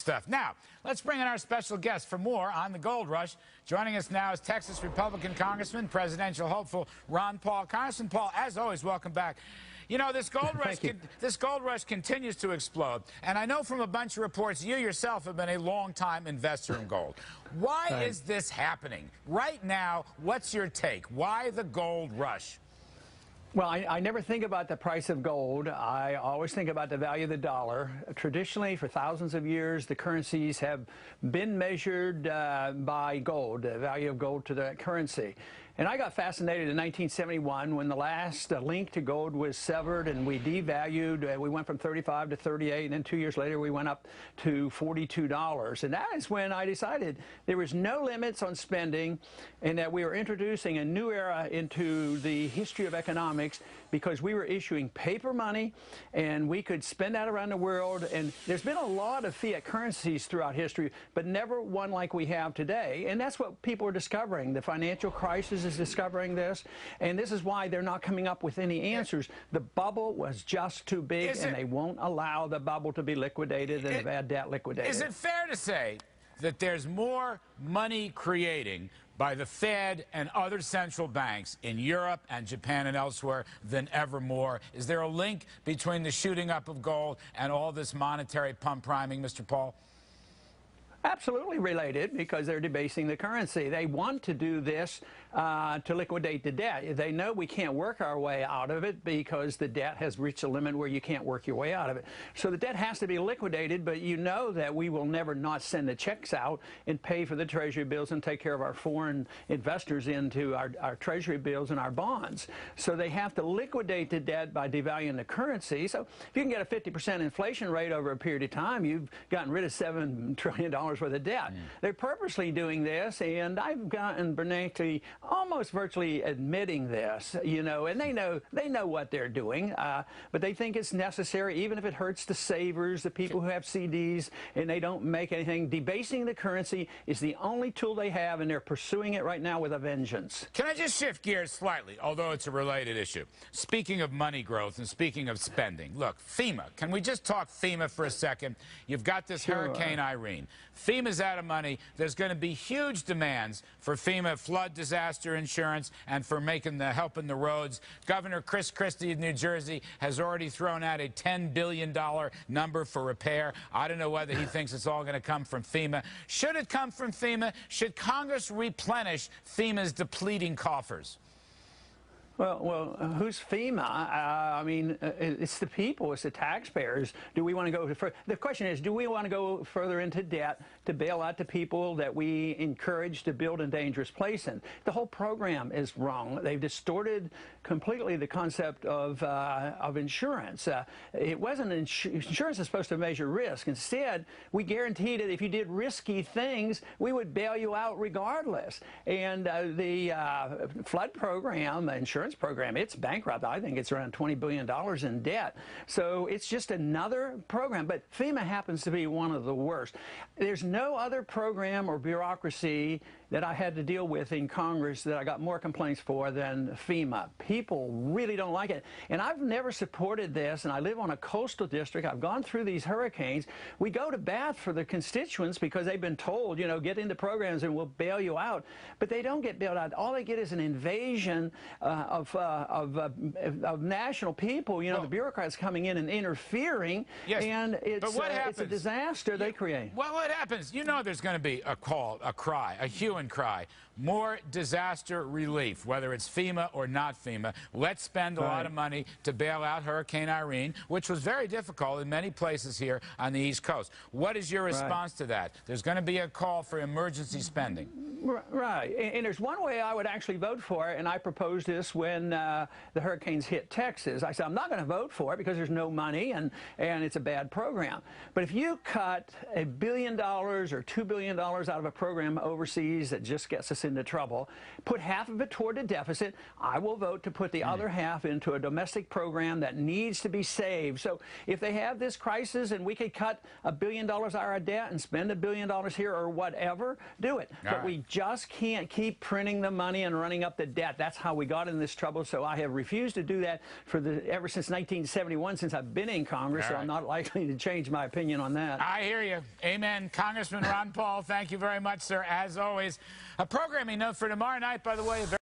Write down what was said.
stuff. Now, let's bring in our special guest for more on the gold rush. Joining us now is Texas Republican Congressman, presidential hopeful Ron Paul. Congressman Paul, as always, welcome back. You know, this gold rush continues to explode. And I know from a bunch of reports, you yourself have been a long-time investor in gold. Why is this happening? Right now, what's your take? Why the gold rush? Well, I never think about the price of gold. I always think about the value of the dollar. Traditionally, for thousands of years, the currencies have been measured by gold, the value of gold to the currency. And I got fascinated in 1971 when the last link to gold was severed and we devalued. We went from 35 to 38, and then 2 years later we went up to $42. And that is when I decided there was no limits on spending and that we were introducing a new era into the history of economics because we were issuing paper money and we could spend that around the world. And there's been a lot of fiat currencies throughout history, but never one like we have today. And that's what people are discovering. The financial crisis is discovering this, and this is why they're not coming up with any answers. The bubble was just too big, and they won't allow the bubble to be liquidated and the bad debt liquidated. Is it fair to say that there's more money creating by the Fed and other central banks in Europe and Japan and elsewhere than ever more? Is there a link between the shooting up of gold and all this monetary pump priming, Mr. Paul? Absolutely related, because they're debasing the currency. They want to do this to liquidate the debt. They know we can't work our way out of it because the debt has reached a limit where you can't work your way out of it. So the debt has to be liquidated, but you know that we will never not send the checks out and pay for the treasury bills and take care of our foreign investors into our treasury bills and our bonds. So they have to liquidate the debt by devaluing the currency. So if you can get a 50% inflation rate over a period of time, you've gotten rid of $7 trillion worth of debt. They're purposely doing this, and I've gotten Bernanke almost virtually admitting this, you know, and they know what they're doing, but they think it's necessary, even if it hurts the savers, the people who have CDs, and they don't make anything. Debasing the currency is the only tool they have, and they're pursuing it right now with a vengeance. Can I just shift gears slightly, although it's a related issue? Speaking of money growth and speaking of spending, look, FEMA. Can we just talk FEMA for a second? You've got this Hurricane Irene. FEMA's out of money. There's going to be huge demands for FEMA flood disaster insurance and for helping the roads. Governor Chris Christie of New Jersey has already thrown out a $10 billion number for repair. I don't know whether he thinks it's all going to come from FEMA. Should it come from FEMA? Should Congress replenish FEMA's depleting coffers? Well, who's FEMA? I mean, it's the people, it's the taxpayers. Do we want to go further? The question is, do we want to go further into debt to bail out the people that we encourage to build a dangerous place in? The whole program is wrong. They've distorted completely the concept of insurance. It wasn't insurance is supposed to measure risk. Instead, we guaranteed that if you did risky things, we would bail you out regardless. And the flood program, insurance program, it's bankrupt. I think it's around $20 billion in debt. So it's just another program. But FEMA happens to be one of the worst. There's no other program or bureaucracy that I had to deal with in Congress that I got more complaints for than FEMA. People really don't like it. And I've never supported this, and I live on a coastal district. I've gone through these hurricanes. We go to bat for the constituents because they've been told, you know, get into programs and we'll bail you out. But they don't get bailed out. All they get is an invasion of national people, you know, the bureaucrats coming in and interfering, and it's a disaster they create. Well, what happens? You know there's going to be a call, a cry, a hue and cry. More disaster relief, whether it's FEMA or not FEMA. Let's spend a lot of money to bail out Hurricane Irene, which was very difficult in many places here on the East Coast. What is your response to that? There's going to be a call for emergency spending. Right. And there's one way I would actually vote for it, and I proposed this when the hurricanes hit Texas. I said, I'm not going to vote for it because there's no money and it's a bad program. But if you cut $1 billion or $2 billion out of a program overseas that just gets us into trouble, put half of it toward a deficit, I will vote to put the other half into a domestic program that needs to be saved. So if they have this crisis and we could cut $1 billion out of our debt and spend $1 billion here or whatever, do it. But we just can't keep printing the money and running up the debt. That's how we got in this trouble. So I have refused to do that ever since 1971, since I've been in Congress. All So right. I'm not likely to change my opinion on that. I hear you. Amen. Congressman Ron Paul, thank you very much, sir, as always. A programming note for tomorrow night, by the way, a very